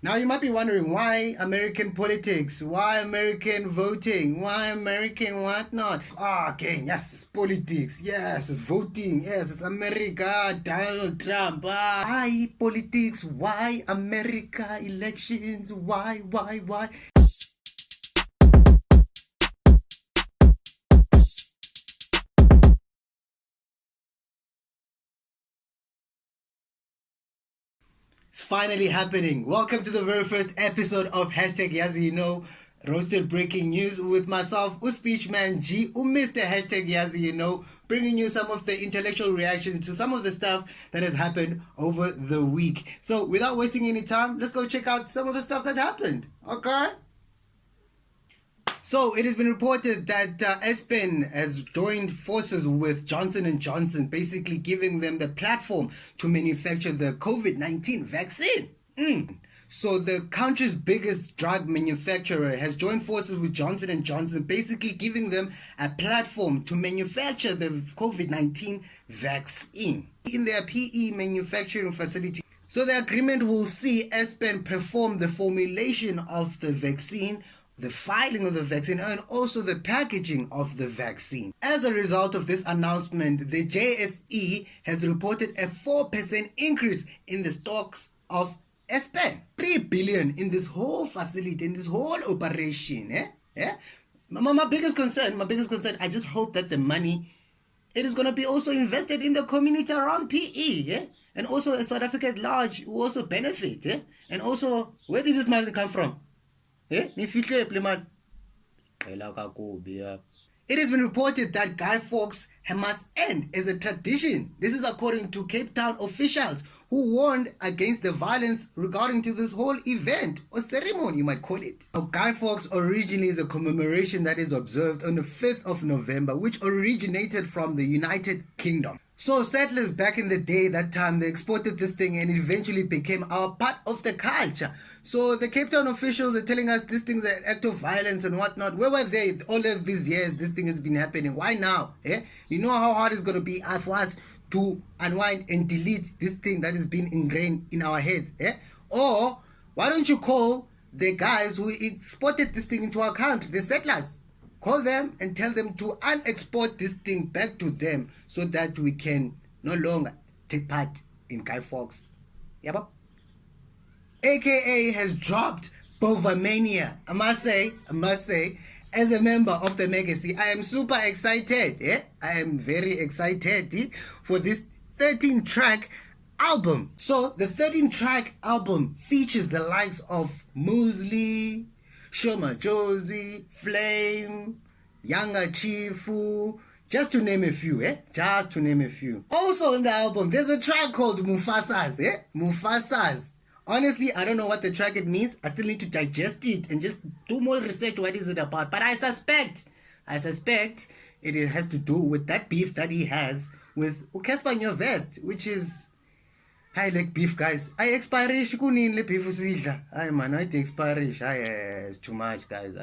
Now you might be wondering, why American politics? Why American voting? Why American whatnot? Okay, yes, it's politics. Yes, it's voting. Yes, it's America, Donald Trump. Why politics? Why America elections? Why? It's finally happening. Welcome to the very first episode of #YazYouKnow, roasted breaking news with myself, Speechman G, Mr. #YazYouKnow, bringing you some of the intellectual reactions to some of the stuff that has happened over the week. So without wasting any time, let's go check out some of the stuff that happened. Okay? So it has been reported that Aspen has joined forces with Johnson & Johnson, basically giving them the platform to manufacture the COVID-19 vaccine. So the country's biggest drug manufacturer has joined forces with Johnson & Johnson, basically giving them a platform to manufacture the COVID-19 vaccine in their PE manufacturing facility. So the agreement will see Aspen perform the formulation of the vaccine, the filing of the vaccine, and also the packaging of the vaccine. As a result of this announcement, the JSE has reported a 4% increase in the stocks of Aspen. 3 billion in this whole facility, in this whole operation. My biggest concern, I just hope that the money, it is going to be also invested in the community around PE, and also South Africa at large will also benefit. And also, where did this money come from? It has been reported that Guy Fawkes must end as a tradition. This is according to Cape Town officials who warned against the violence regarding to this whole event or ceremony, you might call it. Now, Guy Fawkes originally is a commemoration that is observed on the 5th of November, which originated from the United Kingdom. So settlers back in the day, that time, they exported this thing and it eventually became our part of the culture. So the Cape Town officials are telling us this thing's an act of violence and whatnot. Where were they all of these years? This thing has been happening. Why now? You know how hard it's going to be for us to unwind and delete this thing that has been ingrained in our heads. Or why don't you call the guys who exported this thing into our country, the settlers? Call them and tell them to unexport this thing back to them so that we can no longer take part in Guy Fawkes. Yep. AKA has dropped Bovamania. I must say, as a member of the Legacy, I am super excited. I am very excited for this 13-track album. So the 13-track album features the likes of Muesli, Shoma Josie, Flame, Younger Chifu, just to name a few, Just to name a few. Also on the album, there's a track called Mufasas, Mufasas. Honestly, I don't know what the track it means. I still need to digest it and just do more research. What is it about? But I suspect it has to do with that beef that he has with Casper Vest, which is, I like beef, guys. I expirish kunin le beef usidla. Ay man, I expirish. It's too much, guys.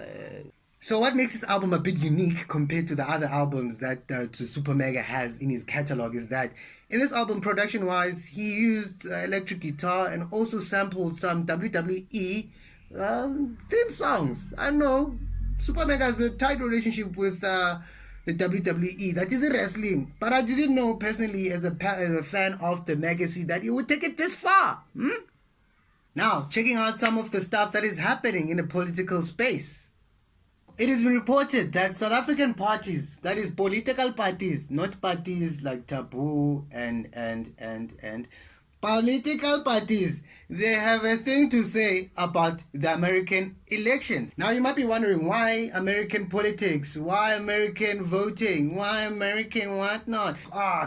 So what makes this album a bit unique compared to the other albums that Super Mega has in his catalog is that in this album, production-wise, he used electric guitar and also sampled some WWE theme songs. I know Super Mega has a tight relationship with the WWE. That isn't wrestling, but I didn't know personally as a fan of the Legacy that he would take it this far. Now, checking out some of the stuff that is happening in the political space. It has been reported that South African parties, that is political parties, not parties like Taboo and political parties, they have a thing to say about the American elections. Now you might be wondering, why American politics? Why American voting? Why American whatnot?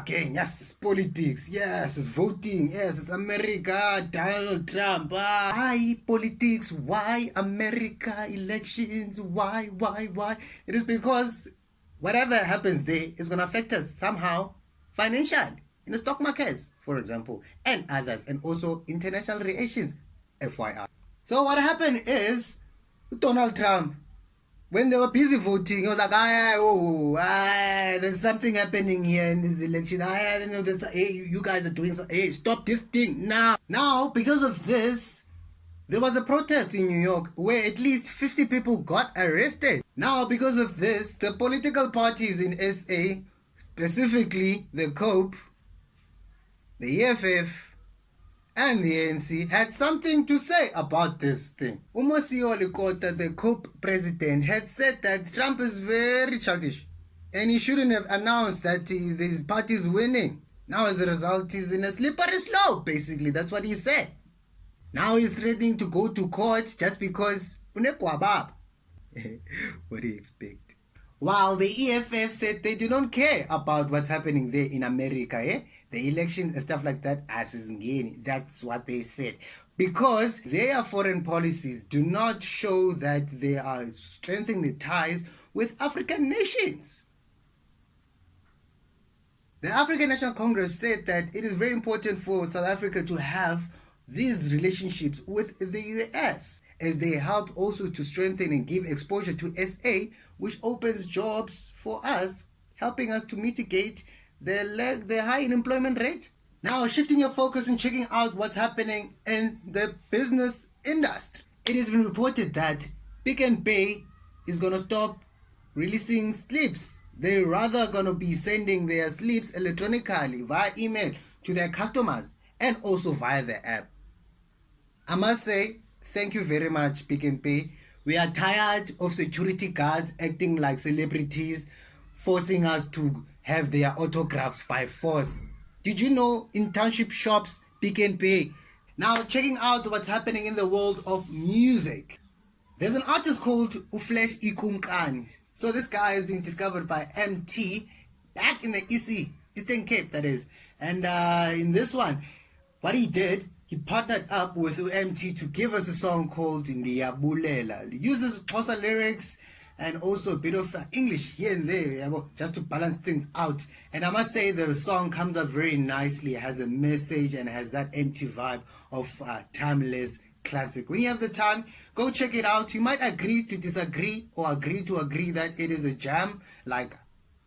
Okay, yes, it's politics. Yes, it's voting. Yes, it's America, Donald Trump. Why politics? Why America elections? Why? It is because whatever happens there is going to affect us somehow financially. In the stock markets, for example, and others, and also international relations, FYI. So what happened is, Donald Trump, when they were busy voting, he was like, there's something happening here in this election. You guys are doing so. Hey, stop this thing now. Now, because of this, There was a protest in New York where at least 50 people got arrested. Now, because of this, the political parties in SA, specifically the COPE, the EFF, and the ANC, had something to say about this thing. Umosiyo Likota, the COPE president, had said that Trump is very childish and he shouldn't have announced that his party is winning. Now, as a result, he's in a slippery slope, basically. That's what he said. Now he's threatening to go to court just because unekwabab. What do you expect? While the EFF said they do not care about what's happening there in America, the elections and stuff like that, that's what they said. Because their foreign policies do not show that they are strengthening the ties with African nations. The African National Congress said that it is very important for South Africa to have these relationships with the US, as they help also to strengthen and give exposure to SA, which opens jobs for us, helping us to mitigate the high unemployment rate. Now, shifting your focus and checking out what's happening in the business industry. It has been reported that Pick n Pay is going to stop releasing slips. They're rather going to be sending their slips electronically via email to their customers and also via the app. I must say, thank you very much, Pick n Pay. We are tired of security guards acting like celebrities, forcing us to have their autographs by force. Did you know internship shops Pick n Pay? Now, checking out what's happening in the world of music. There's an artist called Uflesh Ikunkani. So this guy has been discovered by MT back in the Eastern Cape, that is. And in this one, what he did, he partnered up with MT to give us a song called Ndiyabulela. He uses Xhosa lyrics and also a bit of English here and there, just to balance things out. And I must say the song comes up very nicely. It has a message and has that MT vibe of timeless classic. When you have the time, go check it out. You might agree to disagree or agree to agree that it is a jam, like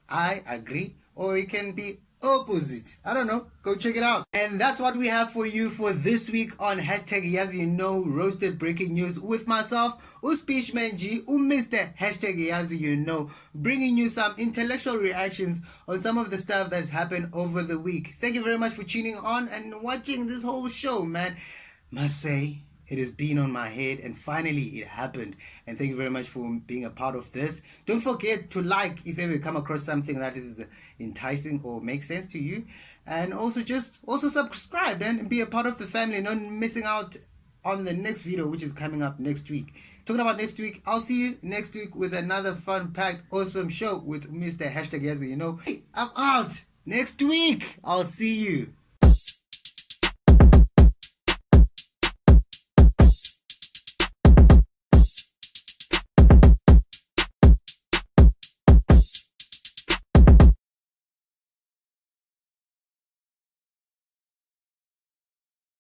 I agree, or it can be opposite. I don't know. Go check it out. And that's what we have for you for this week on #YazYouKnow Roasted Breaking News with myself, Speechman G, Mr. #YazYouKnow, bringing you some intellectual reactions on some of the stuff that's happened over the week. Thank you very much for tuning on and watching this whole show, man. Must say, it has been on my head and finally it happened. And thank you very much for being a part of this. Don't forget to like if ever you come across something that is enticing or makes sense to you. And also subscribe and be a part of the family, not missing out on the next video, which is coming up next week. Talking about next week, I'll see you next week with another fun-packed, awesome show with Mr. #YazYouKnow. Hey, I'm out next week. I'll see you.